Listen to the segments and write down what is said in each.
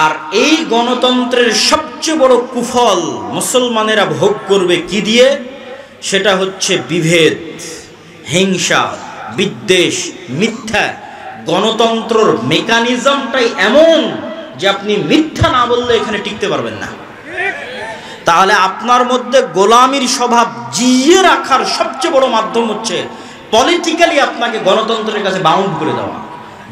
আর এই গণতন্ত্রের সবচেয়ে বড় কুফল মুসলমানেরা ভোগ করবে কি দিয়ে? সেটা হচ্ছে বিভেদ, হিংসা, বিদ্বেষ, মিথ্যা। গণতন্ত্রের মেকানিজমটাই এমন যে আপনি মিথ্যা না বললে এখানে টিকতে পারবেন না। তাহলে আপনার মধ্যে গোলামির স্বভাব জিইয়ে রাখার সবচেয়ে বড় মাধ্যম হচ্ছে পলিটিক্যালি আপনাকে গণতন্ত্রের কাছে বাউন্ড করে দেওয়া।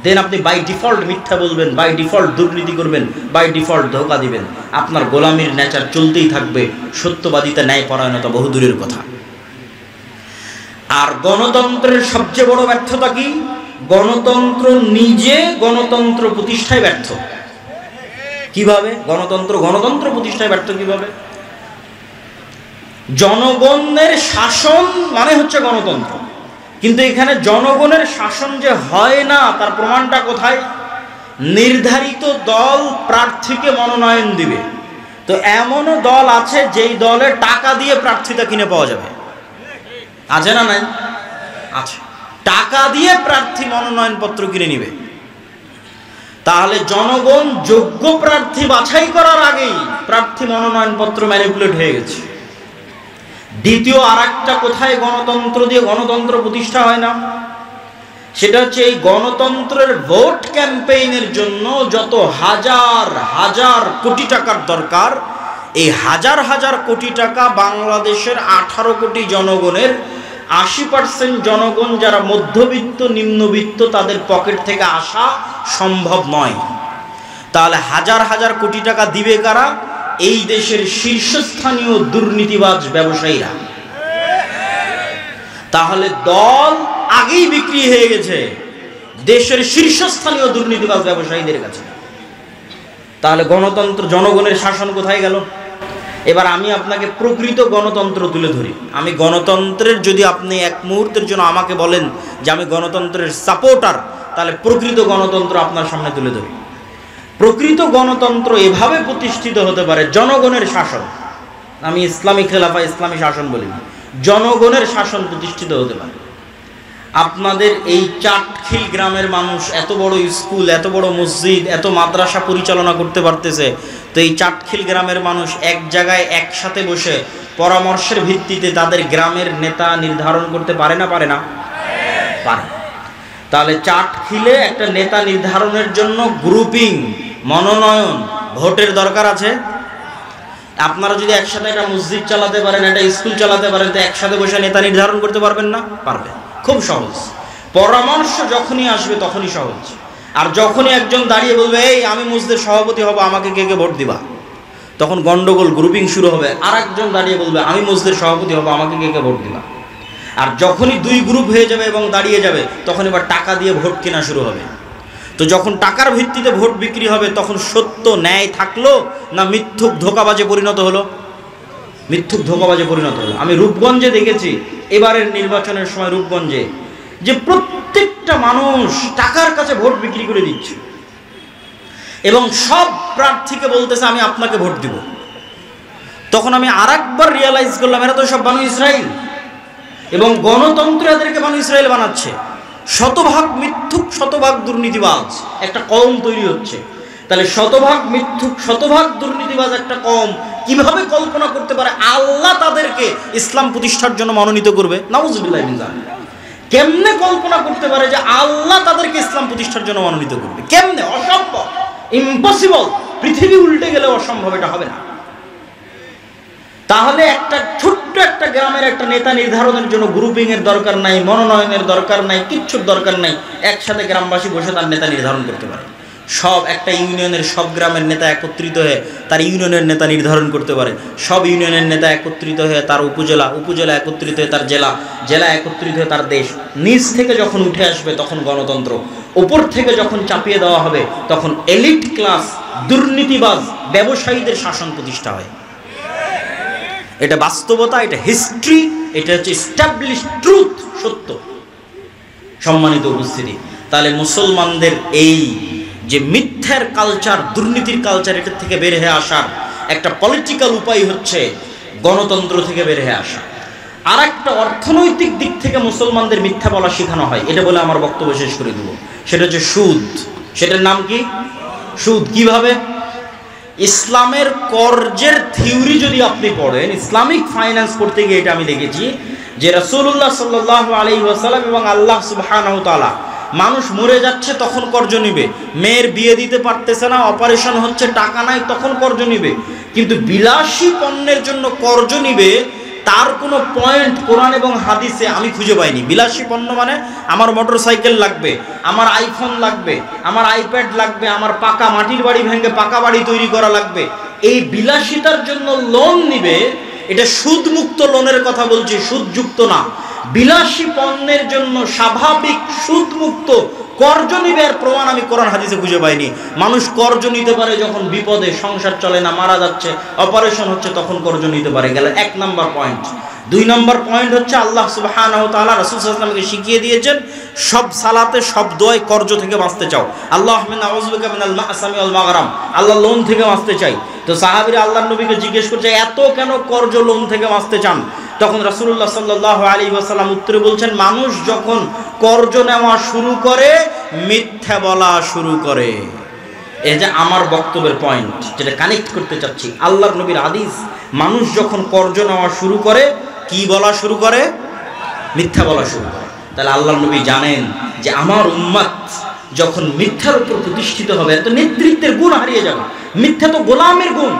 দেন আপনি বাই ডিফল্ট মিথ্যা বলবেন, বাই ডিফল্ট দুর্নীতি করবেন, বাই ডিফল্ট ধোঁকা দিবেন। আপনার গোলামির নেচার চলতেই থাকবে, সত্যবাদিতা, ন্যায়পরায়ণতা বহুদূরের কথা। আর গণতন্ত্রের সবচেয়ে বড় ব্যর্থতা কি? গণতন্ত্র নিজে গণতন্ত্র প্রতিষ্ঠায় ব্যর্থ। কিভাবে গণতন্ত্র প্রতিষ্ঠায় ব্যর্থ কিভাবে? জনগণের শাসন মানে হচ্ছে গণতন্ত্র, কিন্তু এখানে জনগণের শাসন যে হয় না তার প্রমাণটা কোথায়? নির্ধারিত দল প্রার্থীকে মনোনয়ন দিবে, তো এমনও দল আছে যেই দলে টাকা দিয়ে প্রার্থীতা কিনে পাওয়া যাবে। আছে না নাই? আছে। টাকা দিয়ে প্রার্থী মনোনয়নপত্র কিনে নিবে। তাহলে জনগণ যোগ্য প্রার্থী বাছাই করার আগেই প্রার্থী মনোনয়নপত্র ম্যানিপুলেট হয়ে গেছে। দ্বিতীয় আরেকটা কোথায় গণতন্ত্র দিয়ে গণতন্ত্র প্রতিষ্ঠা হয় না, সেটা হচ্ছে এই গণতন্ত্রের ভোট ক্যাম্পেইনের জন্য যত হাজার হাজার কোটি টাকার দরকার, এই হাজার হাজার কোটি টাকা বাংলাদেশের 18 কোটি জনগণের 80% জনগণ যারা মধ্যবিত্ত নিম্নবিত্ত তাদের পকেট থেকে আসা সম্ভব নয়। তাহলে হাজার হাজার কোটি টাকা দিবে কারা? এই দেশের শীর্ষস্থানীয় দুর্নীতিবাজ ব্যবসায়ীরা। তাহলে দল আগেই বিক্রি হয়ে গেছে দেশের শীর্ষস্থানীয় দুর্নীতিবাজ ব্যবসায়ীদের কাছে। তাহলে গণতন্ত্র, জনগণের শাসন কোথায় গেল? এবার আমি আপনাকে প্রকৃত গণতন্ত্র তুলে ধরি। আমি গণতন্ত্রের, যদি আপনি এক মুহূর্তের জন্য আমাকে বলেন যে আমি গণতন্ত্রের সাপোর্টার, তাহলে প্রকৃত গণতন্ত্র আপনার সামনে তুলে ধরি। প্রকৃত গণতন্ত্র এভাবে প্রতিষ্ঠিত হতে পারে, জনগণের শাসন। আমি ইসলামী খেলাফা, ইসলামী শাসন বলি না, জনগণের শাসন প্রতিষ্ঠিত হতে পারে। আপনাদের এই চাটখিল গ্রামের মানুষ এত বড় স্কুল, এত বড় মসজিদ, এত মাদ্রাসা পরিচালনা করতে পারতেছে, তো এই চাটখিল গ্রামের মানুষ এক জায়গায় একসাথে বসে পরামর্শের ভিত্তিতে তাদের গ্রামের নেতা নির্ধারণ করতে পারে না? পারে না? পারে। তাহলে চাটখিলে একটা নেতা নির্ধারণের জন্য গ্রুপিং, মনোনয়ন, ভোটের দরকার আছে। আপনারা যদি একসাথে একটা মসজিদ চালাতে পারেন, একটা স্কুল চালাতে পারেন, তো একসাথে বসে নেতা নির্ধারণ করতে পারবেন না? পারবেন। খুব সহজ। পরামর্শ যখনই আসবে তখনই সহজ। আর যখনই একজন দাঁড়িয়ে বলবে এই আমি মসজিদের সভাপতি হব, আমাকে কে কে ভোট দিবা, তখন গন্ডগোল, গ্রুপিং শুরু হবে। আর একজন দাঁড়িয়ে বলবে আমি মসজিদের সভাপতি হব, আমাকে কে কে ভোট দিবা। আর যখনই দুই গ্রুপ হয়ে যাবে এবং দাঁড়িয়ে যাবে, তখন এবার টাকা দিয়ে ভোট কেনা শুরু হবে। তো যখন টাকার ভিত্তিতে ভোট বিক্রি হবে, তখন সত্য ন্যায় থাকলো না মিথ্যুক ধোঁকাবাজে পরিণত হলো? মিথ্যুক ধোঁকাবাজে পরিণত হলো। আমি রূপগঞ্জে দেখেছি, এবারের নির্বাচনের সময় রূপগঞ্জে, যে প্রত্যেকটা মানুষ টাকার কাছে ভোট বিক্রি করে দিচ্ছে এবং সব প্রার্থীকে বলতেছে আমি আপনাকে ভোট দিব। তখন আমি আরেকবার রিয়ালাইজ করলাম, এরা তো সব বানু ইসরাইল, এবং গণতন্ত্র এদেরকে বানু ইসরাইল বানাচ্ছে। শতভাগ মিথ্যুক, শতভাগ দুর্নীতিবাজ একটা কওম তৈরি হচ্ছে। তাহলে শতভাগ মিথ্যুক, শতভাগ দুর্নীতিবাজ একটা কওম কিভাবে কল্পনা করতে পারে আল্লাহ তাদেরকে ইসলাম প্রতিষ্ঠার জন্য মনোনীত করবে? নাউজুবিল্লাহ মিন যালিক। কেমনে কল্পনা করতে পারে যে আল্লাহ তাদেরকে ইসলাম প্রতিষ্ঠার জন্য মনোনীত করবে? কেমনে? অসম্ভব, ইম্পসিবল। পৃথিবী উল্টে গেলে অসম্ভব, এটা হবে না। তাহলে একটা ছোট্ট একটা গ্রামের একটা নেতা নির্ধারণের জন্য গ্রুপিং এর দরকার নাই, মনোনয়নের দরকার নাই, কিচ্ছুর দরকার নাই। একসাথে গ্রামবাসী বসে তার নেতা নির্ধারণ করতে পারে। সব একটা ইউনিয়নের সব গ্রামের নেতা একত্রিত হয়ে তার ইউনিয়নের নেতা নির্ধারণ করতে পারে। সব ইউনিয়নের নেতা একত্রিত হয়ে তার উপজেলা, উপজেলা একত্রিত হয়ে তার জেলা, জেলা একত্রিত হয়ে তার দেশ। নিচ থেকে যখন উঠে আসবে তখন গণতন্ত্র, উপর থেকে যখন চাপিয়ে দেওয়া হবে তখন এলিট ক্লাস, দুর্নীতিবাজ ব্যবসায়ীদের শাসন প্রতিষ্ঠা হয়। এটা বাস্তবতা, এটা হিস্ট্রি, এটা হচ্ছে এস্টাবলিশড ট্রুথ, সত্য। সম্মানিত উপস্থিতি, তাহলে মুসলমানদের এই যে মিথ্যার কালচার, দুর্নীতির কালচার, এটার থেকে বের হয়ে আসার একটা পলিটিক্যাল উপায় হচ্ছে গণতন্ত্র থেকে বের হয়ে আসা। আর একটা অর্থনৈতিক দিক থেকে মুসলমানদের মিথ্যা বলা শেখানো হয়, এটা বলে আমার বক্তব্য শেষ করে দেব। সেটা হচ্ছে সুদ। সেটার নাম কি? সুদ। কিভাবে? ইসলামের কর্জের থিওরি যদি আপনি পড়েন, ইসলামিক ফাইন্যান্স পড়তে গিয়ে এটা আমি দেখেছি যে রাসূলুল্লাহ সাল্লাল্লাহু আলাইহি ওয়াসাল্লাম এবং আল্লাহ সুবহানাহু ওয়া তাআলা, মানুষ মরে যাচ্ছে তখন কর্জ নিবে, মেয়ের বিয়ে দিতে পারতেছে না, অপারেশন হচ্ছে, টাকা নাই, তখন কর্জ নিবে। কিন্তু বিলাসী পণ্যের জন্য কর্জ নিবে তার কোনো পয়েন্ট কোরআন এবং হাদিসে আমি খুঁজে পাইনি। বিলাসী পণ্য মানে আমার মোটর সাইকেল লাগবে, আমার আইফোন লাগবে, আমার আইপ্যাড লাগবে, আমার পাকা মাটির বাড়ি ভেঙে পাকা বাড়ি তৈরি করা লাগবে, এই বিলাসিতার জন্য লোন নিবে। এটা সুদমুক্ত লোনের কথা বলছি, সুদযুক্ত না। বিলাসী পণ্যের জন্য স্বাভাবিক সুদমুক্ত কর্জ নিবে এর প্রমাণ আমি কোরআন হাদিসে খুঁজে পাইনি। মানুষ কর্জ নিতে পারে যখন বিপদে, সংসার চলে না, মারা যাচ্ছে, অপারেশন হচ্ছে, তখন কর্জ নিতে পারে। গেল 1 নম্বর পয়েন্ট। 2 নম্বর পয়েন্ট হচ্ছে আল্লাহ সুবহানাহু ওয়া তাআলা রাসূল সাল্লাল্লাহু আলাইহি ওয়াসাল্লামকে শিখিয়ে দিয়েছেন সব সালাতে সব দোয়ায় কর্জ থেকে বাঁচতে চাও। আল্লাহুম্মা নাউযু বিকা মিনাল মা'সামি ওয়াল মাগরাম, আল্লাহ লোন থেকে বাঁচতে চাই। তো সাহাবীরা আল্লাহর নবীকে জিজ্ঞেস করছে এত কেন কর্জ লোন থেকে বাঁচতে চান? তখন রাসূলুল্লাহ সাল্লাল্লাহু আলাইহি ওয়াসাল্লাম উত্তরে বলছেন, মানুষ যখন কর্জ নেওয়া শুরু করে মিথ্যা বলা শুরু করে। এই যে আমার বক্তব্যের পয়েন্ট, যেটা কানেক্ট করতে চাচ্ছি, আল্লাহর নবীর হাদিস, মানুষ যখন কর্জ নেওয়া শুরু করে কি বলা শুরু করে? মিথ্যা বলা শুরু করে। তাহলে আল্লাহর নবী জানেন যে আমার উম্মত যখন মিথ্যার উপর প্রতিষ্ঠিত হবে, তো নেতৃত্বের গুণ হারিয়ে যাবে। মিথ্যা তো গোলামের গুণ,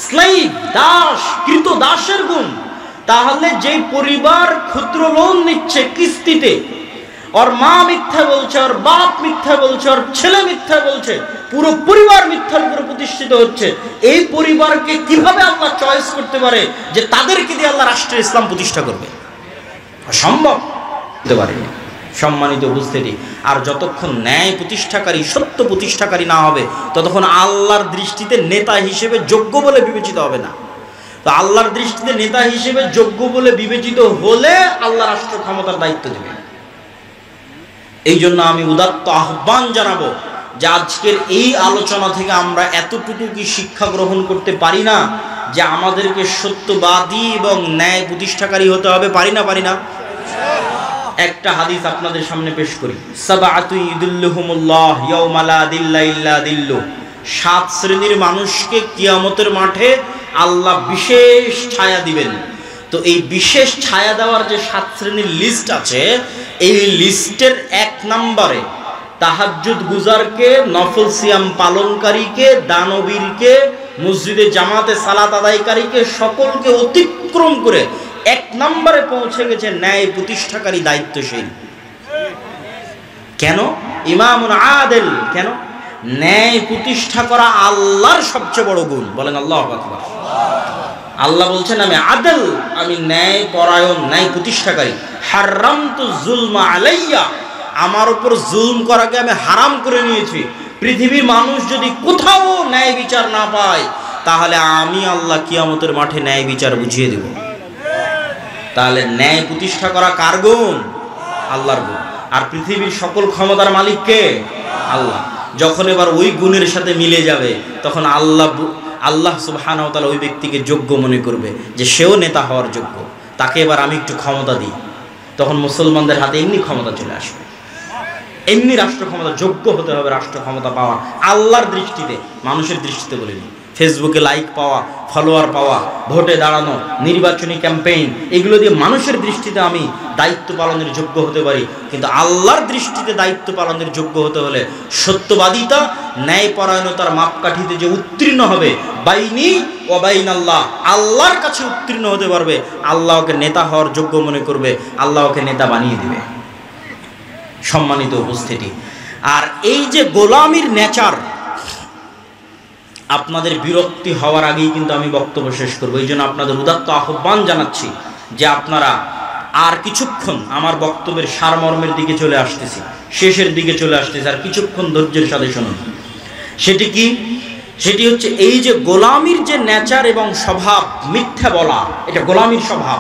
স্লেভ, দাস, কৃত দাসের গুণ। তাহলে যে পরিবার ক্ষুদ্র লোন নিচ্ছে কিস্তিতে, ওর মা মিথ্যা বলছে, ওর বাপ মিথ্যা বলছে, ওর ছেলে মিথ্যা বলছে, পুরো পরিবার মিথ্যার উপরে প্রতিষ্ঠিত হচ্ছে, এই পরিবারকে কিভাবে আল্লাহ চয়েস করতে পারে যে তাদেরকে দিয়ে আল্লাহ রাষ্ট্রের ইসলাম প্রতিষ্ঠা করবে? সম্ভব হতে পারে। সম্মানিত উপস্থিতি, আর যতক্ষণ ন্যায় প্রতিষ্ঠাকারী, সত্য প্রতিষ্ঠাকারী না হবে, ততক্ষণ আল্লাহর দৃষ্টিতে নেতা হিসেবে যোগ্য বলে বিবেচিত হবে না। তো আল্লাহর দৃষ্টিতে নেতা হিসেবে যোগ্য বলে বিবেচিত হলে আল্লাহ রাষ্ট্র ক্ষমতার দায়িত্ব দেবে। এই জন্য আমি উদাত্ত আহ্বান জানাবো যে আজকের এই আলোচনা থেকে আমরা এতটুকু কি শিক্ষা গ্রহণ করতে পারি না যে আমাদেরকে সত্যবাদী এবং ন্যায় প্রতিষ্ঠাকারী হতে হবে? পারি না? একটা হাদিস আপনাদের সামনে পেশ করি। সাবআতু ইযিল্লুহুমুল্লাহ ইয়াওমা লা দিল্লা ইল্লা দিল্লু। 7 শ্রেণীর মানুষকে কিয়ামতের মাঠে আল্লাহ বিশেষ ছায়া দিবেন। তো এই বিশেষ ছায়া দেওয়ার যে 7 শ্রেণীর লিস্ট আছে, এই লিস্টের 1 নম্বরে তাহাজ্জুদ গুজারকে, নফল সিয়াম পালনকারীকে, দানবীরকে, মসজিদে জামাতে সালাত আদায়কারীকে, সকলকে অতিক্রম করে 1 নম্বরে পৌঁছে গেছে ন্যায় প্রতিষ্ঠাকারী, দায়িত্বশীল। কেন? ইমামুন আদিল। কেন? ন্যায় প্রতিষ্ঠা করা আল্লাহর সবচেয়ে বড় গুণ। বলেন আল্লাহু আকবার। আল্লাহ বলছেন আমি আদল, আমি ন্যায় পরায়ণ, ন্যায় প্রতিষ্ঠাকারী। হারামতু যুলমা আলাইয়া, আমার উপর জুলম করাকে আমি হারাম করে নিয়েছি। পৃথিবীর মানুষ যদি কোথাও ন্যায় বিচার না পায়, তাহলে আমি আল্লাহ কিয়ামতের মাঠে ন্যায় বিচার বুঝিয়ে দেব। তাহলে ন্যায় প্রতিষ্ঠা করা কার গুণ? আল্লাহর গুণ। আর পৃথিবীর সকল ক্ষমতার মালিক কে? আল্লাহ। যখন এবার ওই গুণের সাথে মিলে যাবে, তখন আল্লাহ সুবহানাহু ওয়া তাআলা ওই ব্যক্তিকে যোগ্য মনে করবে যে সেও নেতা হওয়ার যোগ্য, তাকে এবার আমি একটু ক্ষমতা দিই। তখন মুসলমানদের হাতে এমনি ক্ষমতা চলে আসবে, এমনি রাষ্ট্র ক্ষমতা। যোগ্য হতে হবে রাষ্ট্র ক্ষমতা পাওয়া আল্লাহর দৃষ্টিতে, মানুষের দৃষ্টিতে বলিনি। ফেসবুকে লাইক পাওয়া, ফলোয়ার পাওয়া, ভোটে দাঁড়ানো, নির্বাচনী ক্যাম্পেইন, এগুলো দিয়ে মানুষের দৃষ্টিতে আমি দায়িত্ব পালনের যোগ্য হতে পারি। কিন্তু আল্লাহর দৃষ্টিতে দায়িত্ব পালনের যোগ্য হতে হলে সত্যবাদিতা, ন্যায়পরায়ণতার মাপকাঠিতে যে উত্তীর্ণ হবে, বাইনি ওয়া বাইনাল্লাহ, আল্লাহর কাছে উত্তীর্ণ হতে পারবে, আল্লাহ ওকে নেতা হওয়ার যোগ্য মনে করবে, আল্লাহ ওকে নেতা বানিয়ে দিবে। সম্মানিত উপস্থিতি, আর এই যে গোলামির নেচার, আপনাদের বিরক্তি হওয়ার আগেই কিন্তু আমি বক্তব্য শেষ করবো। এই জন্য আপনাদের উদাত্ত আহ্বান জানাচ্ছি যে আপনারা আর কিছুক্ষণ, আমার বক্তব্যের সারমর্মের দিকে চলে আসতেছি, শেষের দিকে চলে আসতেছি, আর কিছুক্ষণ ধৈর্যের সাথে শুনুন। সেটি কি? সেটি হচ্ছে এই যে গোলামির যে নেচার এবং স্বভাব, মিথ্যা বলা, এটা গোলামির স্বভাব।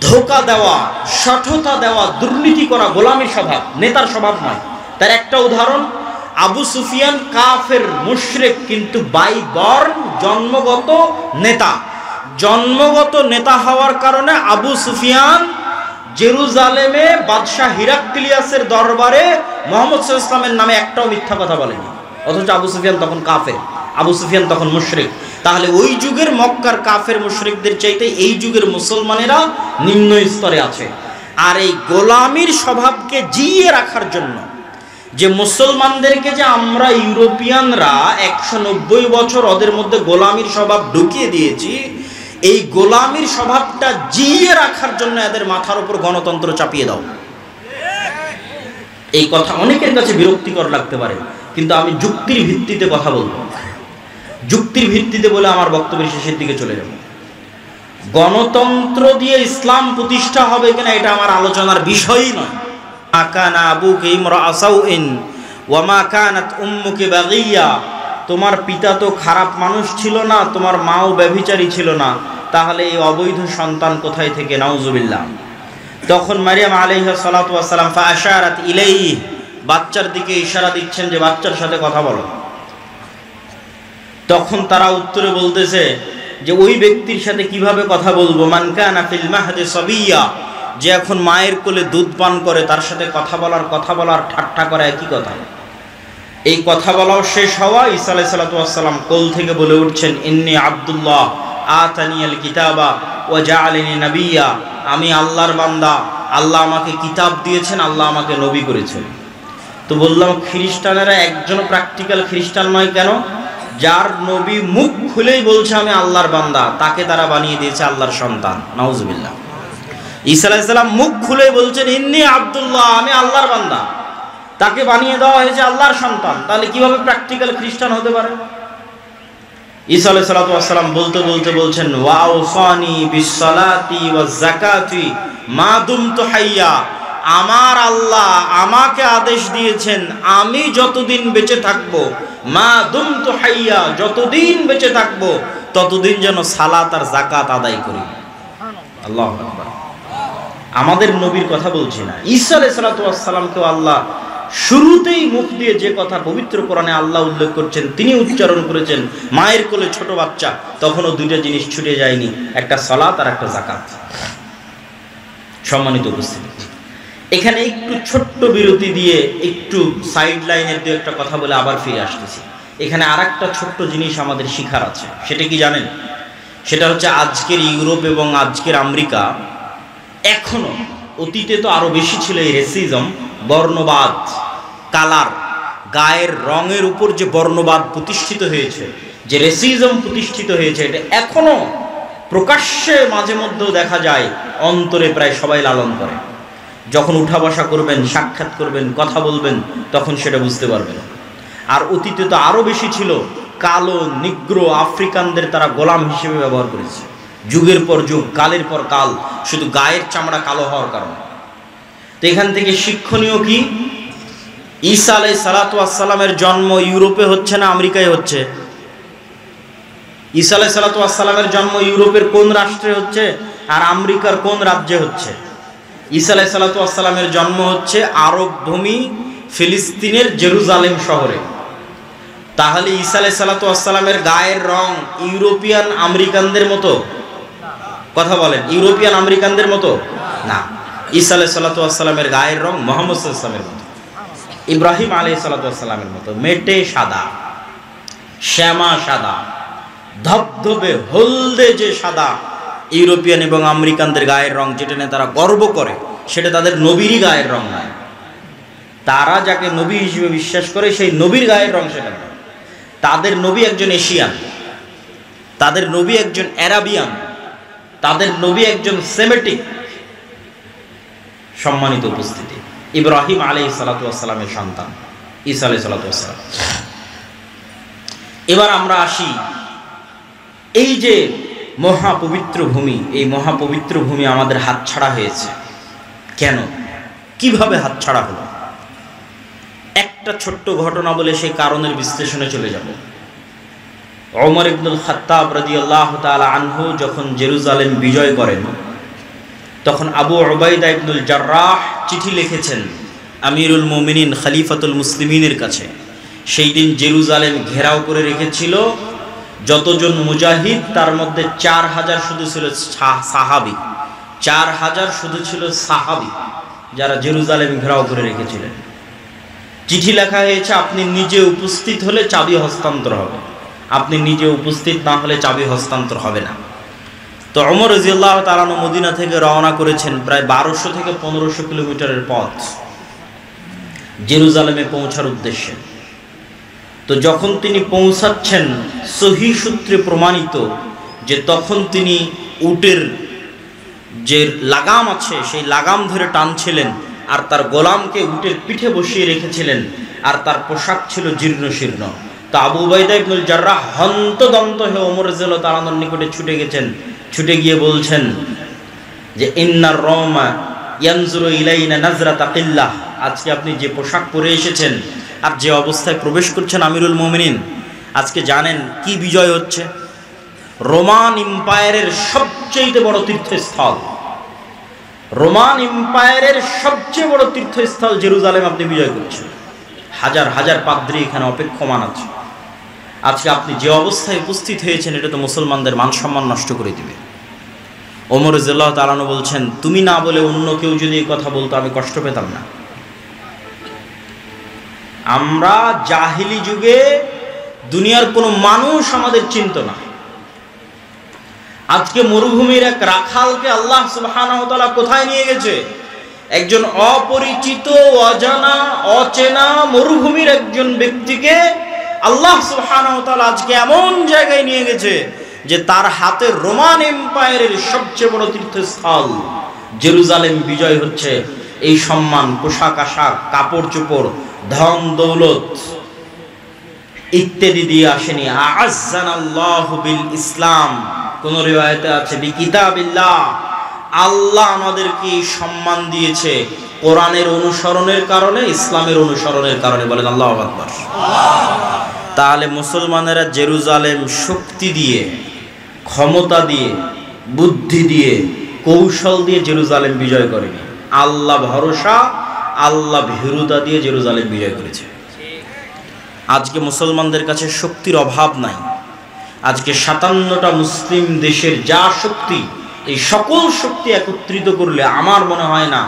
ধোঁকা দেওয়া, সঠতা দেওয়া, দুর্নীতি করা গোলামির স্বভাব, নেতার স্বভাব নয়। তার একটা উদাহরণ, আবু সুফিয়ান কাফের মুশরিক, কিন্তু বাই বর্ন জন্মগত নেতা। জন্মগত নেতা হওয়ার কারণে আবু সুফিয়ান জেরুজালেমে বাদশাহ হিরাক্লিয়াসের দরবারে মুহাম্মদ সাল্লাল্লাহু আলাইহি ওয়াসাল্লামের নামে একটাও মিথ্যা কথা বলেনি, অথচ আবু সুফিয়ান তখন কাফের। আবু সুফিয়ান তখন মুশরিক। তাহলে ওই যুগের মক্কার কাফের মুশরিকদের চাইতে এই যুগের মুসলমানেরা নিম্ন স্তরে আছে। আর এই গোলামির স্বভাবকে জিইয়ে রাখার জন্য যে মুসলমানদেরকে যে আমরা ইউরোপিয়ানরা 190 বছর ওদের মধ্যে গোলামির স্বভাব ঢুকিয়ে দিয়েছি, এই গোলামির স্বভাবটা জিইয়ে রাখার জন্য এদের মাথার উপর গণতন্ত্র চাপিয়ে দাও। এই কথা অনেকের কাছে বিরক্তিকর লাগতে পারে, কিন্তু আমি যুক্তির ভিত্তিতে কথা বলবো। যুক্তির ভিত্তিতে বলে আমার বক্তব্যের শেষের দিকে চলে যাব। গণতন্ত্র দিয়ে ইসলাম প্রতিষ্ঠা হবে কিনা এটা আমার আলোচনার বিষয়ই নয়। আকানা আবুকে ইমরাআ সাউইন ওয়া মা কানাত উম্মুকে বাগিয়া, তোমার পিতা তো খারাপ মানুষ ছিল না, তোমার মাও ব্যভিচারী ছিল না, তাহলে এই অবৈধ সন্তান কোথায় থেকে? নাউজুবিল্লাহ। তখন মারিয়াম আলাইহিস সালাতু ওয়াস সালাম ফাআশারাত ইলাইহি, বাচ্চার দিকে ইশারা দিচ্ছেন যে বাচ্চার সাথে কথা বলো। তখন তারা উত্তরে বলতেছে যে ওই ব্যক্তির সাথে কিভাবে কথা বলবো? মান কানা ফিল মাহদি সাবিয়া, যে এখন মায়ের কোলে দুধ পান করে তার সাথে কথা বলার ঠাট্টা করা একই কথা। এই কথা বলাও শেষ হওয়া, ঈসা আলাইহিস সালাতু ওয়াস সালাম কোল থেকে বলে উঠছেন ইন্নী আব্দুল্লাহ আতানিয়াল কিতাবা ওয়া জাআলানি নাবিয়্যা, আমি আল্লাহর বান্দা, আল্লাহ আমাকে কিতাব দিয়েছেন, আল্লাহ আমাকে নবী করেছেন। তো বললাম খ্রিস্টানেরা একজন প্র্যাকটিক্যাল খ্রিস্টান নয় কেন? যার নবী মুখ খুলেই বলছে আমি আল্লাহর বান্দা, তাকে তারা বানিয়ে দিয়েছে আল্লাহর সন্তান। নাউজুবিল্লাহ। ঈসা আলাইহিস সালাম মুখ খুলেই বলছেন ইন্নী আব্দুল্লাহ, আমি আল্লাহর বান্দা, তাকে বানিয়ে দেওয়া হয়েছে আল্লাহর সন্তান। তাহলে কিভাবে প্র্যাকটিক্যাল খ্রিস্টান হতে পারে? ঈসা আলাইহিস সালাতু ওয়াস সালাম বলতে বলছেন ওয়া আওসানি বিসসালাতি ওয়াজ যাকাতি মা দুমতু হাইয়া, আমার আল্লাহ আমাকে আদেশ দিয়েছেন আমি যতদিন বেঁচে থাকবো, মা দুমতু হাইয়া, যতদিন বেঁচে থাকবো ততদিন যেন সালাত আর যাকাত আদায় করি। আল্লাহু আকবার। আমাদের নবীর কথা বলছি না, ঈসা আলাইহিস সালাতু ওয়াস সালামকে আল্লাহ শুরুতেই মুখ দিয়ে যে কথা পবিত্র কোরআনে আল্লাহ উল্লেখ করছেন তিনি উচ্চারণ করেছেন। মায়ের কোলে ছোট বাচ্চা, তখনও দুইটা জিনিস ছুটে যায়নি, একটা সালাত আর একটা যাকাত। সম্মানিত উপস্থিতি, এখানে একটু ছোট্ট বিরতি দিয়ে একটু সাইড লাইনের দিয়ে একটা কথা বলে আবার ফিরে আসতেছি। এখানে আর একটা ছোট্ট জিনিস আমাদের শিখার আছে। সেটা কি জানেন? সেটা হচ্ছে আজকের ইউরোপ এবং আজকের আমেরিকা এখনো, অতীতে তো আরো বেশি ছিল এই রেসিজম, বর্ণবাদ, কালার, গায়ের রঙের উপর যে বর্ণবাদ প্রতিষ্ঠিত হয়েছে, যে রেসিজম প্রতিষ্ঠিত হয়েছে, এটা এখনো প্রকাশ্যে মাঝে মধ্যেও দেখা যায়, অন্তরে প্রায় সবাই লালন করে। যখন উঠা বসা করবেন, সাক্ষাৎ করবেন, কথা বলবেন, তখন সেটা বুঝতে পারবেন। আর অতীতে তো আরো বেশি ছিল, কালো, নিগ্রো, আফ্রিকানদের তারা গোলাম হিসেবে ব্যবহার করেছে, যুগের পর যুগ, কালের পর কাল, শুধু গায়ের চামড়া কালো হওয়ার কারণে। তো এখান থেকে শিক্ষণীয় কি? ঈসা আলাইহিস সালাতু ওয়াস সালামের জন্ম ইউরোপে হচ্ছে না আমেরিকায় হচ্ছে? ঈসা আলাইহিস সালাতু ওয়াস সালামের জন্ম ইউরোপের কোন রাষ্ট্রে হচ্ছে আর আমেরিকার কোন রাজ্যে হচ্ছে? ঈসা আলাইহিস সালাতু ওয়াস সালামের জন্ম হচ্ছে আরব ভূমি ফিলিস্তিনের জেরুজালেম শহরে। তাহলে ঈসা আলাইহিস সালাতু ওয়াস সালামের গায়ের রং ইউরোপিয়ান আমেরিকানদের মতো? কথা বলেন, ইউরোপিয়ান আমেরিকানদের মতো না। ঈসা আলাইহিস সালাতু ওয়াস সালামের গায়ের রং মুহাম্মদ সাল্লাল্লাহু আলাইহি ওয়াসাল্লামের মতো, ইব্রাহিম আলাইহিস সালাতু ওয়াস সালামের মতো, মেটে সাদা, শ্যামা সাদা, ধবধবে হলদে যে সাদা ইউরোপিয়ান এবং আমেরিকানদের গায়ের রং, যেটা নিয়ে তারা গর্ব করে, সেটা তাদের নবীরই গায়ের রং নয়। তারা যাকে নবী হিসেবে বিশ্বাস করে সেই নবীর গায়ের রং সেটা নয়। তাদের নবী একজন এশিয়ান, তাদের নবী একজন অ্যারাবিয়ান, তাদের নবী একজন সেমেটিক। সম্মানিত উপস্থিতি, ইব্রাহিম আলাইহিস সালাতু ওয়াস সালামের সন্তান ঈসা আলাইহিস সালাতু ওয়াস সালাম। এবার আমরা আসি, এই যে মহাপবিত্র ভূমি, এই মহাপবিত্র ভূমি আমাদের হাতছাড়া হয়েছে কেন? কিভাবে হাতছাড়া হলো? একটা ছোট্ট ঘটনা বলে সেই কারণের বিশ্লেষণে চলে যাব। ওমর ইবনুল খাত্তাব রাদিয়াল্লাহু তাআলা আনহু যখন জেরুজালেম বিজয় করেন, তখন আবু উবাইদা ইবনুল জাররাহ চিঠি লিখেছেন আমিরুল মুমিনিন খলিফাতুল মুসলিমিনের কাছে। সেই দিন জেরুজালেম ঘেরাও করে রেখেছিল যতজন মুজাহিদ, তার মধ্যে 4000 শুধু ছিল সাহাবী, 4000 শুধু ছিল সাহাবী যারা জেরুজালেম ঘেরাও করে রেখেছিলেন। চিঠি লেখা হয়েছে আপনি নিজে উপস্থিত হলে চাবি হস্তান্তর হবে, আপনি নিজে উপস্থিত না হলে চাবি হস্তান্তর হবে না। তো ওমর রাদিয়াল্লাহু তাআলা আনহু মদিনা থেকে রওনা করেছেন প্রায় 1200 থেকে 1500 কিলোমিটারের পথ জেরুজালেমে পৌঁছার উদ্দেশ্যে। তো যখন তিনি পৌঁছাচ্ছেন, সহিহ সূত্রে প্রমাণিত যে তখন তিনি উটের যে লাগাম আছে সেই লাগাম ধরে টানছিলেন, আর তার গোলামকে উটের পিঠে বসিয়ে রেখেছিলেন, আর তার পোশাক ছিল জীর্ণ শীর্ণ। তো আবু উবাইদা ইবনুল জাররাহ হন্তদন্ত হয়ে ওমর রাদিয়াল্লাহু তাআলা আনহুর নিকটে ছুটে গিয়ে বলছেন যে ইন্নার রওমা ইয়ানজুরু ইলাইনা নাজরাতা কিল্লাহ, আজকে আপনি যে পোশাক পরে এসেছেন আর যে অবস্থায় প্রবেশ করছেন আমিরুল মুমিনিন, আজকে জানেন কি বিজয় হচ্ছে? রোমান এম্পায়ারের সবচেয়ে বড় তীর্থস্থল, রোমান এম্পায়ারের সবচেয়ে বড় তীর্থস্থল জেরুজালেম আপনি বিজয় করছেন। হাজার হাজার পাদ্রী এখানে অপেক্ষমান আছে। আজকে আপনি যে অবস্থায় উপস্থিত হয়েছেন এটা তো মুসলমানদের মান সম্মান নষ্ট করে দিবে। ওমর রাদিয়াল্লাহু তাআলা আনহু বলছেন, তুমি না বলে অন্য কেউ যদি এই কথা বলতো আমি কষ্ট পেতাম না। আমরা জাহিলি যুগে দুনিয়ার কোনো মানুষ আমাদের চিনত না। আজকে মরুভূমির এক রাখালকে আল্লাহ সুবহানাহু ওয়া তাআলা কোথায় নিয়ে গেছে? একজন অপরিচিত, অজানা, অচেনা মরুভূমির একজন ব্যক্তিকে আল্লাহ সুবহানাহু ওয়া তাআলা আজকে এমন জায়গায় নিয়ে গেছে যে তার হাতে রোমান এম্পায়ারের সবচেয়ে বড় তীর্থস্থল জেরুজালেম বিজয় হচ্ছে। এই সম্মান, পোশাক আশাক, কাপড় চোপড়, ধন দৌলত ইত্যাদি দিয়ে আসেনি। আ'আজ্জানাল্লাহু বিল ইসলাম, কোন রিওয়ায়াতে আছে বিকিতাবিল্লাহ, আল্লাহ আমাদেরকে সম্মান দিয়েছে কোরআনের অনুসরণের কারণে, ইসলামের অনুসরণের কারণে। বলেন আল্লাহু আকবার। তাহলে মুসলমানেরা জেরুজালেম শক্তি দিয়ে, ক্ষমতা দিয়ে, বুদ্ধি দিয়ে, কৌশল দিয়ে জেরুজালেম বিজয় করেনি। আল্লাহ ভরসা, আল্লাহ ভীরুতা দিয়ে জেরুজালেম বিজয় করেছে। আজকে মুসলমানদের কাছে শক্তির অভাব নাই। আজকে 57টা মুসলিম দেশের যা শক্তি, এই সকল শক্তি একত্রিত করলে আমার মনে হয় না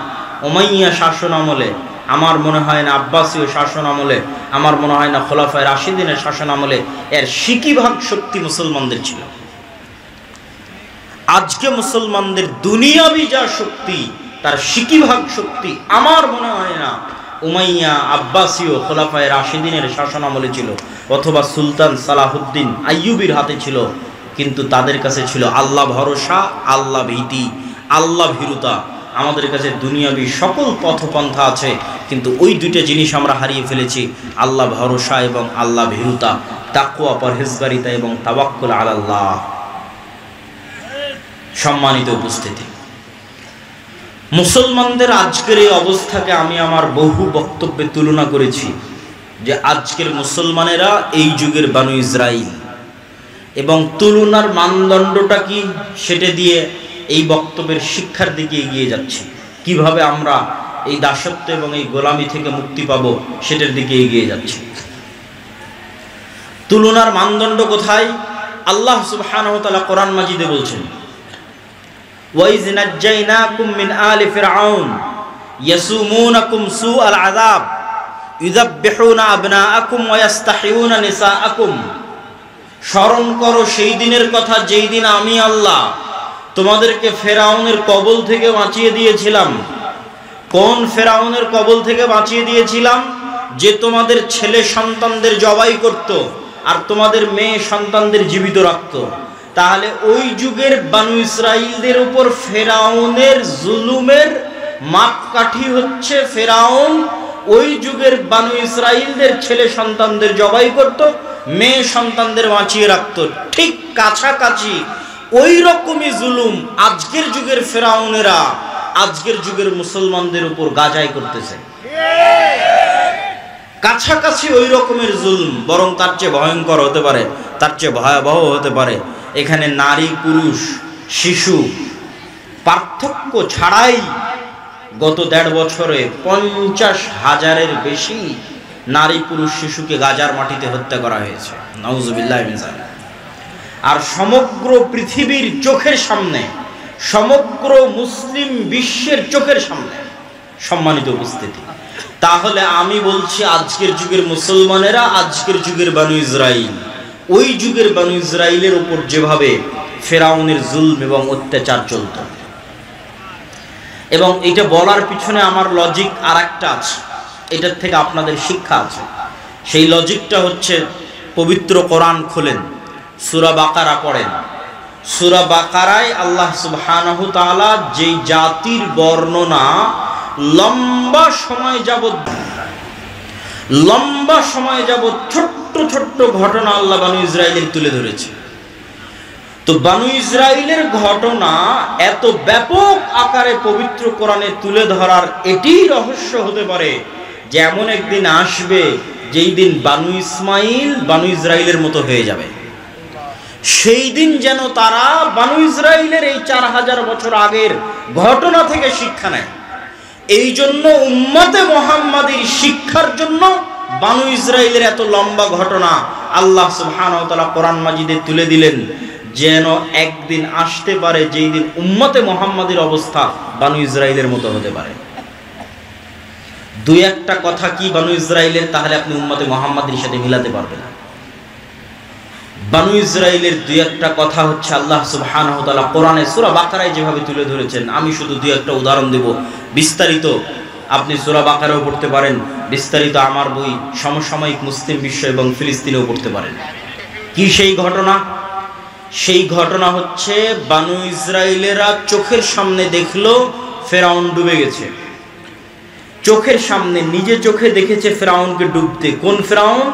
উমাইয়া শাসন আমলে, আমার মনে হয় না আব্বাসীয় শাসন আমলে, আমার মনে হয় না খোলাফায়ে রাশিদিনের শাসন আমলে এর 60% শক্তি মুসলমানদের ছিল। আজকে মুসলমানদের দুনিয়াবি যা শক্তি তার 60% শক্তি আমার মনে হয় না উমাইয়া, আব্বাসীয়, খোলাফায়ে রাশিদিনের শাসন আমলে ছিল, অথবা সুলতান সালাহুদ্দিন আইয়ুবীর হাতে ছিল। কিন্তু তাদের কাছে ছিল আল্লাহ ভরসা, আল্লাহ ভীতি, আল্লাহ ভীরুতা। আমাদের কাছে দুনিয়াবি সকল পথপন্থা আছে, কিন্তু ওই দুইটা জিনিস আমরা হারিয়ে ফেলেছি, আল্লাহ ভরসা এবং আল্লাহ ভীরুতা, তাকওয়া, পরহেজগারিতা এবং তাওয়াক্কুল আলাল্লাহ। সম্মানিত উপস্থিতি, মুসলমানদের আজকের এই অবস্থাকে আমি আমার বহু বক্তব্যে তুলনা করেছি যে আজকের মুসলমানেরা এই যুগের বানু ইসরাইল, এবং তুলনার মানদণ্ডটা কি সেটা দিয়ে এই বক্তব্যের শিক্ষার দিকে এগিয়ে যাচ্ছি। কিভাবে আমরা এই দাসত্ব এবং এই গোলামি থেকে মুক্তি পাব সেটার দিকে এগিয়ে যাচ্ছি। তুলনার মানদণ্ড কোথায়? আল্লাহ সুবহানাহু ওয়া তাআলা কোরআন মাজিদে বলছেন, وَإِذْ نَجَّيْنَاكُمْ مِنْ آلِ فِرْعَوْنَ يَسُومُونَكُمْ سُوءَ الْعَذَابِ يُذَبِّحُونَ أَبْنَاءَكُمْ وَيَسْتَحْيُونَ نِسَاءَكُمْ। স্মরণ করো সেই দিনের কথা যেই দিন আমি আল্লাহ তোমাদেরকে ফেরাউনের কবল থেকে বাঁচিয়ে দিয়েছিলাম। কোন ফেরাউনের কবল থেকে বাঁচিয়ে দিয়েছিলাম? যে তোমাদের ছেলে সন্তানদের জবাই করত আর তোমাদের মেয়ে সন্তানদের জীবিত রাখত। তাহলে ওই যুগের বানু ইসরাইলদের উপর ফেরাউনের জুলুমের মাপকাঠি হচ্ছে ফেরাউন ওই যুগের বানু ইসরাইলদের ছেলে সন্তানদের জবাই করত, মেয়ে সন্তানদের বাঁচিয়ে রাখত। ঠিক কাছাকাছি ওই রকমই জুলুম আজকের যুগের ফেরাউনেরা আজকের যুগের মুসলমানদের উপর গাজাই করতেছে। কাছাকাছি ওই রকমের জুলুম, বরং তার চেয়ে ভয়ঙ্কর হতে পারে, তার চেয়ে ভয়াবহ হতে পারে। এখানে নারী, পুরুষ, শিশু পার্থক্য ছাড়াই গত 1.5 বছরে 50,000-এর বেশি নারী, পুরুষ, শিশুকে গাজার মাটিতে হত্যা করা হয়েছে। নাউজুবিল্লাহ মিন যালিক। আর সমগ্র পৃথিবীর চোখের সামনে, সমগ্র মুসলিম বিশ্বের চোখের সামনে। সম্মানিত উপস্থিতি, তাহলে আমি বলছি আজকের যুগের মুসলমানেরা আজকের যুগের বানু ইসরাইল, ওই যুগের বানু ইসরাইলের উপর যেভাবে ফেরাউনের জুলম এবং অত্যাচার চলত। এবং এটা বলার পিছনে আমার লজিক আর একটা আছে, এটার থেকে আপনাদের শিক্ষা আছে। সেই লজিকটা হচ্ছে, পবিত্র কোরআন খোলেন, সূরা বাকারা পড়েন। সূরা বাকারায় আল্লাহ সুবহানাহু তাআলা যেই জাতির বর্ণনা লম্বা সময় যাবত ছোট্ট ছোট্ট ঘটনা আল্লাহ বানু ইসরাইলের তুলে ধরেছে। তো বানু ইসরাইলের ঘটনা এত ব্যাপক আকারে পবিত্র কোরআনে তুলে ধরার এটি রহস্য হতে পারে যে এমন একদিন আসবে যেই দিন বানু ইসমাইল বানু ইসরাইলের মতো হয়ে যাবে। সেই দিন যেন তারা বানু ইসরাইলের এই 4000 বছর আগের ঘটনা থেকে শিক্ষা নেয়। এই জন্য উম্মতে মুহাম্মাদীর শিক্ষার জন্য বানু ইসরাইলের এত লম্বা ঘটনা আল্লাহ সুবহানাহু ওয়া তাআলা কোরআন মাজিদে তুলে দিলেন, যেন একদিন আসতে পারে যেই দিন উম্মতে মুহাম্মাদীর অবস্থা বানু ইসরাইলের মতো হতে পারে। দুই একটা কথা কি বানু ইসরাইলের, তাহলে আপনি উম্মতে মুহাম্মাদীর সাথে মিলাতে পারবেন না। বানু ইসরাইলের দুই একটা কথা হচ্ছে আল্লাহ সুবহানাহু ওয়া তাআলা কোরআনে সূরা বাকারায় যেভাবে তুলে ধরেছেন। আমি শুধু দুই একটা উদাহরণ দেব, বিস্তারিত আপনি সূরা বাকারাও পড়তে পারেন, বিস্তারিত আমার বই সমসাময়িক মুসলিম বিশ্ব এবং ফিলিস্তিনেও পড়তে পারেন। কি সেই ঘটনা? সেই ঘটনা হচ্ছে বানু ইসরাইলেরা চোখের সামনে দেখলো ফেরাউন ডুবে গেছে। চোখের সামনে নিজে চোখে দেখেছে ফেরাউনকে ডুবতে। কোন ফেরাউন?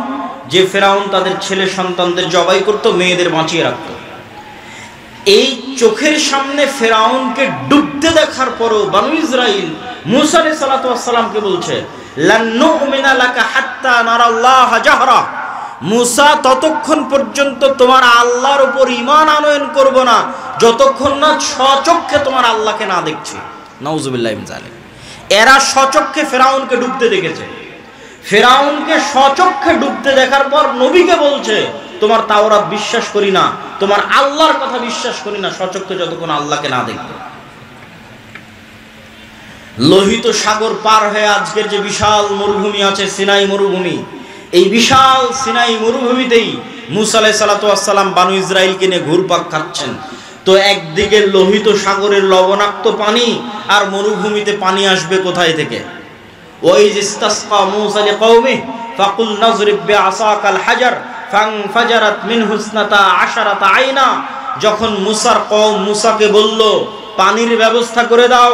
যে ফেরাউন তাদের ছেলে সন্তানদের জবাই করত, মেয়েদের বাঁচিয়ে রাখত। এই চোখের সামনে ফেরাউনকে ডুবতে দেখার পরও বানু ইসরাইল মূসা আলাইহিস সালাতু ওয়াস সালামকে বলছে, লান নুমিনা লাকা হাত্তা নারাল্লাহা জাহরা। মূসা, ততক্ষণ পর্যন্ত তোমার আল্লাহর উপর ঈমান আনয়ন করব না যতক্ষণ না স্বচক্ষে তোমার আল্লাহকে না দেখছি। নাউজুবিল্লাহি মিন যালিক। এরা স্বচক্ষে ফেরাউনকে ডুবতে দেখেছে। ফেরাউনকে স্বচক্ষে ডুবতে দেখার পর নবীকে বলছে, তোমার তাওরাত বিশ্বাস করি না, তোমার আল্লাহর কথা বিশ্বাস করি না স্বচক্ষে যতক্ষণ আল্লাহকে না দেখবে। লোহিত সাগর পার হয়ে আজকের যে বিশাল মরুভূমি আছে, সিনাই মরুভূমি, এই বিশাল সিনাই মরুভূমিতেই মূসা আলাইহিস সালাতু ওয়াস সালাম বানু ইসরাইলকে নিয়ে ঘুরপাক খাচ্ছেন। তো একদিকে লোহিত সাগরের লবণাক্ত পানি, আর মরুভূমিতে পানি আসবে কোথায় থেকে? ওয়াইজ ইসতাসকা মূসা লিকওমিহি ফাকুল নাযরিব বিআসাকাল হাজার ফানফাজারাত মিনহু ইসনাতা আশারাতা আইনা। যখন মূসার কওম মূসাকে বলল পানির ব্যবস্থা করে দাও,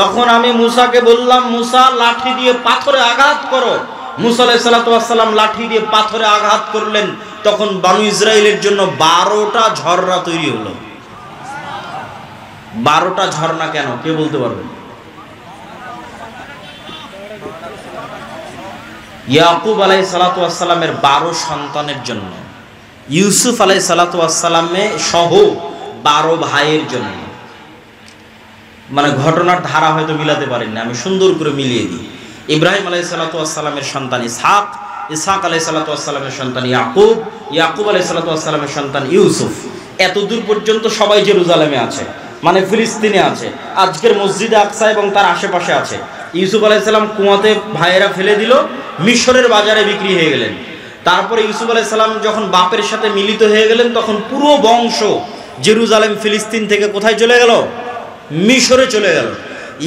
তখন আমি মূসাকে বললাম, মূসা লাঠি দিয়ে পাথরে আঘাত করো। মূসা আলাইহিস সালাতু ওয়াস সালাম লাঠি দিয়ে পাথরে আঘাত করলেন। তখন বানু ইসরাইলের জন্য 12টা ঝর্ণা তৈরি হলো। 12টা ঝর্ণা কেন, কে বলতে পারবেন? ইয়াকুব আলাইহিস সালাতু ওয়াস সালামের 12 সন্তানের জন্য, ইউসুফ আলাইহিস সালাতু ওয়াস সালামে সহ 12 ভাইয়ের জন্য। মানে ঘটনার ধারা হয়তো মিলাতে পারেন না, আমি সুন্দর করে মিলিয়ে দিই। ইব্রাহিম আলাইহিস সালাতু ওয়াস সালামের সন্তান ইসহাক, ইসহাক আলাইহিস সালাতু ওয়াস সালামের সন্তান ইয়াকুব, ইয়াকুব আলাইহিস সালাতু ওয়াস সালামের সন্তান ইউসুফ। এতদূর পর্যন্ত সবাই জেরুজালেমে আছে, মানে ফিলিস্তিনে আছে, আজকের মসজিদে আকসা এবং তার আশেপাশে আছে। ইউসুফ আলাইহিস সালাম কুয়াতে ভাইয়েরা ফেলে দিল, মিশরের বাজারে বিক্রি হয়ে গেলেন। তারপরে ইউসুফ আলাইহিস সালাম যখন বাপের সাথে মিলিত হয়ে গেলেন, তখন পুরো বংশ জেরুজালেম ফিলিস্তিন থেকে কোথায় চলে গেল? মিশরে চলে গেল।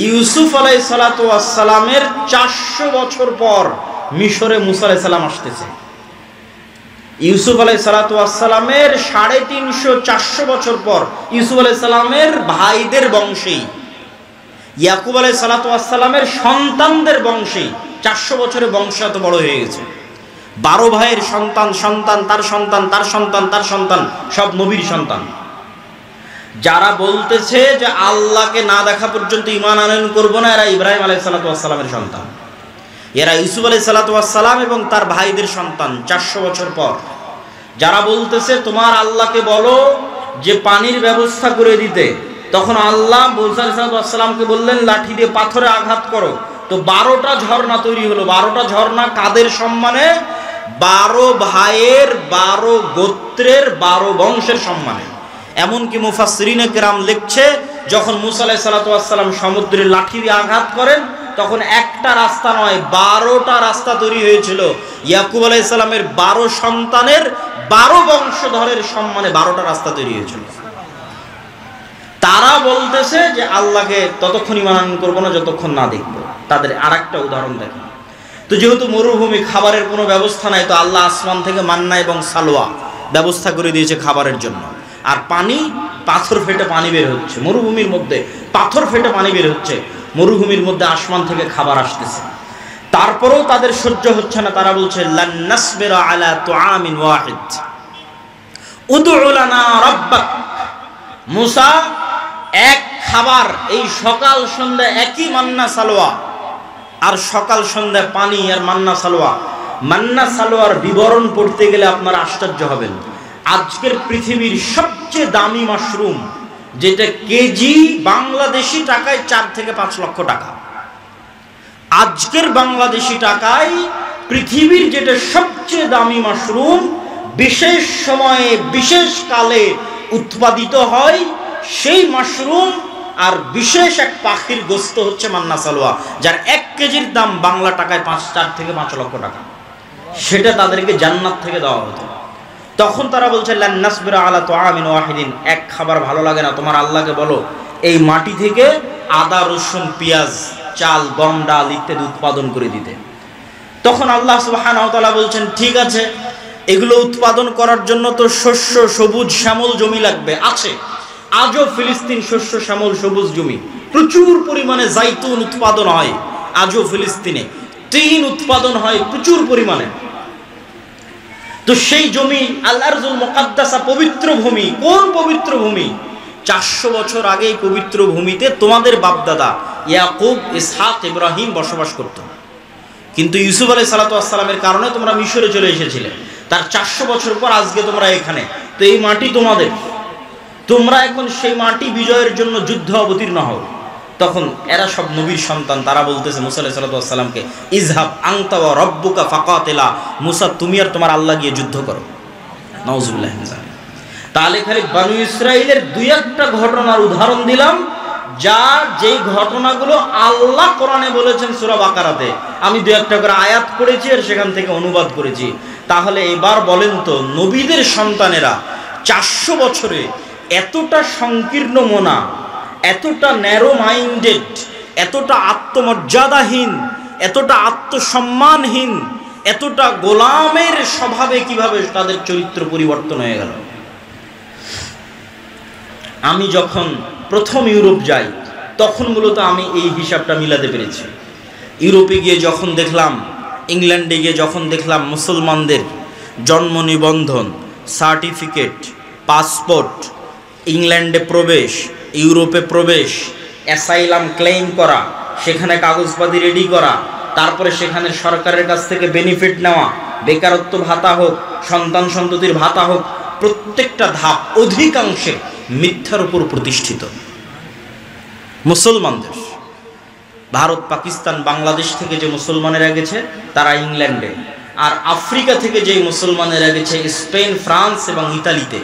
ইউসুফ আলাইহিস সালাতু ওয়াস সালামের 400 বছর পর মিশরে মূসা আলাইহিস সালাম আসতেছে। ইউসুফ আলাইহিস সালাতু ওয়াস সালামের 350-400 বছর পর ইউসুফ আলাইহিস সালামের ভাইদের বংশেই, ইয়াকুব আলাইহিস সালাতু ওয়াস সালামের সন্তানদের বংশেই 400 বছরে বংশ এত বড় হয়ে গেছে। 12 ভাইয়ের সন্তান, সন্তান তার সন্তান, তার সন্তান, তার সন্তান, সব নবীর সন্তান। যারা বলতেছে যে আল্লাহকে না দেখা পর্যন্ত ঈমান আনয়ন করব না, এরা ইব্রাহিম আলাইহিস সালাতু ওয়াস সালামের সন্তান, এরা ইউসুফ আলাইহিস সালাতু ওয়াস সালাম এবং তার ভাইদের সন্তান 400 বছর পর। যারা বলতেছে তোমার আল্লাহকে বলো যে পানির ব্যবস্থা করে দিতে, তখন আল্লাহ মূসা আলাইহিস সালাতু ওয়াস সালামকে বললেন লাঠি দিয়ে পাথরে আঘাত করো। তো 12টা ঝর্ণা তৈরি হলো। 12টা ঝর্ণা কাদের সম্মানে? 12 ভাইয়ের, 12 গোত্রের, 12 বংশের সম্মানে। এমনকি মুফাসসিরিনে কেরাম লিখছে, যখন মূসা আলাইহিস সালাতু ওয়াস সালাম সমুদ্রে লাঠি দিয়ে আঘাত করেন, তখন একটা রাস্তা নয় 12টা রাস্তা তৈরি হয়েছিল। ইয়াকুব আলাইহিস সালামের 12 সন্তানের 12 বংশধরের সম্মানে 12টা রাস্তা তৈরি হয়েছিল। তারা বলতেছে যে আল্লাহকে ততক্ষণই মান্য করবো না যতক্ষণ না দেখবো। তাদের আরেকটা উদাহরণ দেখেন তো, যেহেতু মরুভূমি, খাবারের কোনো ব্যবস্থা নাই, তো আল্লাহ আসমান থেকে মান্না এবং সালোয়া ব্যবস্থা করে দিয়েছে খাবারের জন্য। আর পানি, পাথর ফেটে পানি বের হচ্ছে মরুভূমির মধ্যে, পাথর ফেটে পানি বের হচ্ছে মরুভূমির মধ্যে, আসমান থেকে খাবার আসতেছে। তারপরেও তাদের সহ্য হচ্ছে না, তারা বলছে লান নাসবিরা আলা তুআমিন ওয়াহিদ উদউ লানা রাব্বাক। মুসা, এক খাবার, এই সকাল সন্ধ্যা একই মান্না সালোয়া, আর সকাল সন্ধ্যা পানি আর মান্না সালোয়া। মান্না সালোয়ার বিবরণ পড়তে গেলে আপনারা আশ্চর্য হবেন। আজকের পৃথিবীর সবচেয়ে দামি মাশরুম, যেটা কেজি বাংলাদেশি টাকায় 4 থেকে 5 লক্ষ টাকা, আজকের বাংলাদেশি টাকায় পৃথিবীর যেটা সবচেয়ে দামি মাশরুম, বিশেষ সময়ে বিশেষ কালে উৎপাদিত হয়, সেই মাশরুম আর বিশেষ এক পাখির গোস্ত হচ্ছে মান্না সালোয়া, যার 1 কেজির দাম বাংলা টাকায় 4 থেকে 5 লক্ষ টাকা। সেটা তাদেরকে জান্নাত থেকে দেওয়া হতো। তখন তারা বলছে লান নাসবিরা আলা তুআমিন ওয়াহিদিন, এক খাবার ভালো লাগে না, তোমার আল্লাহকে বলো এই মাটি থেকে আদা, রসুন, পেঁয়াজ, চাল, গম, ডাল ইত্যাদি উৎপাদন করে দিতে। তখন আল্লাহ সুবহানাহু ওয়া তাআলা বলছেন ঠিক আছে, এগুলো উৎপাদন করার জন্য তো শস্য, সবুজ শ্যামল জমি লাগবে। আছে আজও ফিলিস্তিন শস্য শ্যামল সবুজ জমি, প্রচুর পরিমাণে জাইতুন উৎপাদন হয় আজও ফিলিস্তিনে, তিন উৎপাদন হয় প্রচুর পরিমাণে। তো সেই জমি আল আরজুল মুকাদ্দাসা, পবিত্র ভূমি। কোন পবিত্র ভূমি? 400 বছর আগে এই পবিত্র ভূমিতে তোমাদের বাপদাদা ইয়াকুব, ইসহাক, ইব্রাহিম বসবাস করত। কিন্তু ইউসুফ আলাইহিস সালাতু ওয়াস সালামের কারণে তোমরা মিশরে চলে এসেছিলে। তার 400 বছর পর আজকে তোমরা এখানে। তো এই মাটি তোমাদের, তোমরা এখন সেই মাটি বিজয়ের জন্য যুদ্ধ অবতীর্ণ হও। তখন এরা সব নবীর সন্তান, তারা বলতেছে মুসা আলাইহিস সালাতু ওয়াস সালামকে, ইযহাব আনতা ওয়া রাব্বুকা ফাকাতিলা, মুসা তুমি আর তোমার আল্লাহ গিয়ে যুদ্ধ করো। নাউযুবিল্লাহি মিন যালিক। তাহলে খালি বনু ইসরাইলের 2-1টা ঘটনার উদাহরণ দিলাম, যা যেই ঘটনাগুলো আল্লাহ কোরআনে বলেছেন সূরা বাকারাতে। আমি 2-1টা করে আয়াত পড়েছি আর সেখান থেকে অনুবাদ করেছি। তাহলে এবার বলেন তো, নবীদের সন্তানেরা 400 বছরে এতটা সংকীর্ণ মনা, এতটা ন্যারো মাইন্ডেড, এতটা আত্মমর্যাদাহীন, এতটা আত্মসম্মানহীন, এতটা গোলামের স্বভাবে কিভাবে তাদের চরিত্র পরিবর্তন হয়ে গেল? আমি যখন প্রথম ইউরোপ যাই তখন মূলত আমি এই হিসাবটা মিলাতে পেরেছি। ইউরোপে গিয়ে যখন দেখলাম, ইংল্যান্ডে গিয়ে যখন দেখলাম মুসলমানদের জন্ম নিবন্ধন, সার্টিফিকেট, পাসপোর্ট, ইংল্যান্ডে প্রবেশ, ইউরোপে প্রবেশ, অ্যাসাইলাম ক্লেইম করা, সেখানে কাগজপাতি রেডি করা, তারপরে সেখানে সরকারের কাছ থেকে বেনিফিট নেওয়া, বেকারত্ব ভাতা হোক, সন্তান সন্ততির ভাতা হোক, প্রত্যেকটা ধাপ অধিকাংশে মিথ্যার উপর প্রতিষ্ঠিত। মুসলমানদের ভারত, পাকিস্তান, বাংলাদেশ থেকে যে মুসলমানেরা গেছে তারা ইংল্যান্ডে, আর আফ্রিকা থেকে যে মুসলমানেরা গেছে স্পেন, ফ্রান্স এবং ইতালিতে,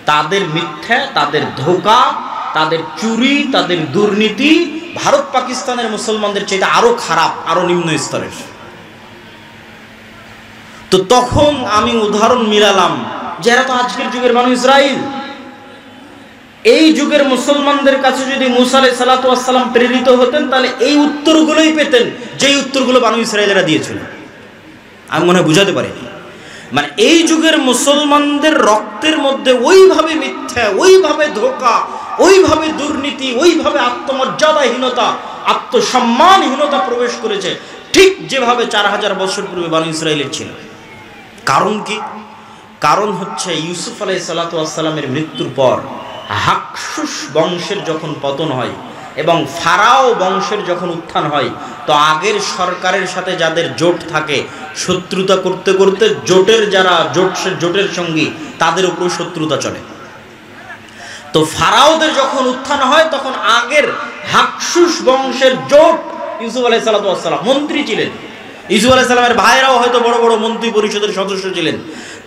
তাদের মিথ্যা, তাদের ধোঁকা, তাদের চুরি, তাদের দুর্নীতি ভারত পাকিস্তানের মুসলমানদের চাইতে আরো খারাপ, আরো নিম্ন স্তরের। তো তখন আমি উদাহরণ মিলালাম, যারা তো আজকের যুগের বনু ইসরাইল, এই যুগের মুসলমানদের কাছে যদি মুসা আলাইহিস সালাতু ওয়াস সালাম প্রেরিত হতেন তাহলে এই উত্তরগুলোই পেতেন, যেই উত্তরগুলো বনু ইসরাইলেরা দিয়েছিল। আমি মনে হয় বুঝাতে পারিনি। মানে এই যুগের মুসলমানদের রক্তের মধ্যে ওইভাবে মিথ্যা, ওইভাবে ধোঁকা, ওইভাবে দুর্নীতি, ওইভাবে আত্মমর্যাদাহীনতা, আত্মসম্মানহীনতা প্রবেশ করেছে, ঠিক যেভাবে 4000 বছর পূর্বে বনু ইসরাইলের ছিল। কারণ কি? কারণ হচ্ছে ইউসুফ আলাইহিস সালাতু ওয়াস সালামের মৃত্যুর পর হাকসুস বংশের যখন পতন হয় এবং ফারাও বংশের যখন উত্থান হয়, তো আগের সরকারের সাথে যাদের জোট থাকে, শত্রুতা করতে করতে জোটের যারা জোটের সঙ্গী তাদের উপর শত্রুতা চলে। তো ফারাওদের যখন উত্থান হয় তখন আগের হাকসুস বংশের জোট, ইউসুফ আলাইহিস সালাতু ওয়াস সালাম মন্ত্রী ছিলেন, ইউসুফ আলাইহিস সালামের ভাইরাও হয়তো বড় বড় মন্ত্রী পরিষদের সদস্য ছিলেন।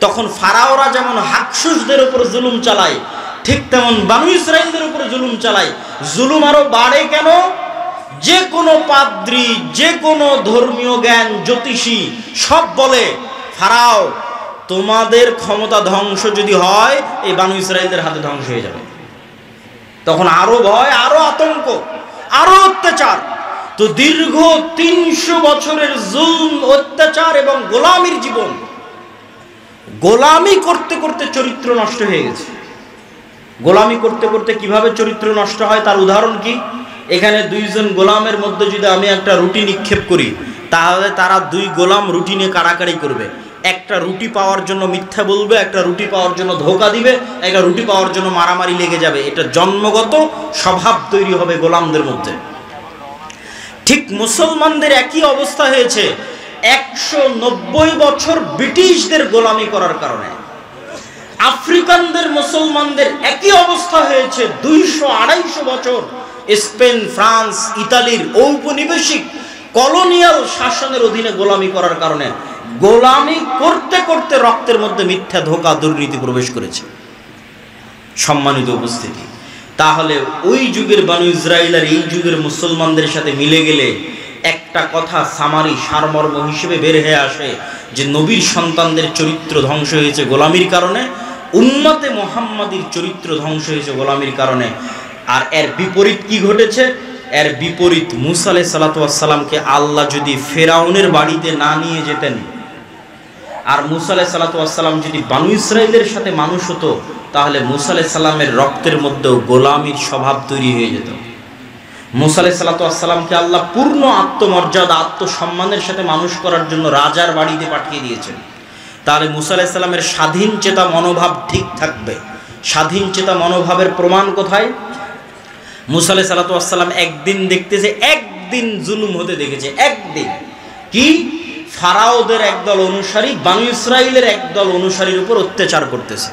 তখন ফারাওরা যেমন হাকসুসদের উপর জুলুম চালায়, ঠিক তেমন বনু ইসরাইলদের উপর জুলুম চালায়। জুলুম আরো বাড়ে কেন? যে কোনো পাদ্রী, যে কোনো ধর্মীয় জ্ঞান, জ্যোতিষী সব বলে ফারাও তোমাদের ক্ষমতা ধ্বংস যদি হয় এই বানু ইসরাইলদের হাতে ধ্বংস হয়ে যাবে। তখন আরো ভয়, আরো আতঙ্ক, আরো অত্যাচার। তো দীর্ঘ 300 বছরের জুলম, অত্যাচার এবং গোলামির জীবন, গোলামি করতে করতে চরিত্র নষ্ট হয়ে গেছে। গোলামি করতে করতে কিভাবে চরিত্র নষ্ট হয় তার উদাহরণ কি? এখানে দুইজন গোলামের মধ্যে যদি আমি একটা রুটি নিক্ষেপ করি, তাহলে তারা দুই গোলাম রুটি নিয়ে কাড়াকাড়ি করবে। একটা রুটি পাওয়ার জন্য মিথ্যা বলবে, একটা রুটি পাওয়ার জন্য ধোঁকা দিবে, একটা রুটি পাওয়ার জন্য মারামারি লেগে যাবে। এটা জন্মগত স্বভাব তৈরি হবে গোলামদের মধ্যে। ঠিক মুসলমানদের একই অবস্থা হয়েছে 190 বছর ব্রিটিশদের গোলামি করার কারণে। আফ্রিকানদের মুসলমানদের একই অবস্থা হয়েছে 200-250 বছর স্পেন, ফ্রান্স, ইতালির ঔপনিবেশিক কলোনিয়াল শাসনের অধীনে গোলামি করার কারণে। গোলামি করতে করতে রক্তের মধ্যে মিথ্যা, ধোঁকা, দুর্নীতি প্রবেশ করেছে। সম্মানিত উপস্থিতি, তাহলে ওই যুগের বানু ইসরাইল আর এই যুগের মুসলমানদের সাথে মিলে গেলে একটা কথা সামারি সারমর্ম হিসেবে বের হয়ে আসে যে নবীর সন্তানদের চরিত্র ধ্বংস হয়েছে গোলামির কারণে, উম্মতে মুহাম্মাদির চরিত্র ধ্বংস হয়েছে গোলামির কারণে। আর এর বিপরীত কি ঘটেছে? এর বিপরীত, মুসা আলাইহিস সালাতু ওয়াস সালামকে আল্লাহ যদি ফেরাউনের বাড়িতে না নিয়ে যেতেন, আর মুসা আলাইহিস সালাতু ওয়াস সালাম যদি বানু ইসরাইলের সাথে মানুষ হতো, তাহলে মুসা আলাইহিস সালামের রক্তের মধ্যেও গোলামির স্বভাব তৈরি হয়ে যেত। মুসা আলাইহিস সালাতু ওয়াস সালামকে আল্লাহ পূর্ণ আত্মমর্যাদা, আত্মসম্মানের সাথে মানুষ করার জন্য রাজার বাড়িতে পাঠিয়ে দিয়েছেন। তাহলে মুসা আলাইহিস সালামের স্বাধীন চেতা মনোভাব ঠিক থাকবে। স্বাধীন চেতা মনোভাবের প্রমাণ কোথায়? মুসা আলাইহিস সালাতু ওয়াস সালাম একদিন দেখতেছে, একদিন জুলুম হতে দেখেছে। একদিন কি? ফারাওদের একদল অনুসারী বানু ইসরাইলের একদল অনুসারীর উপর অত্যাচার করতেছে।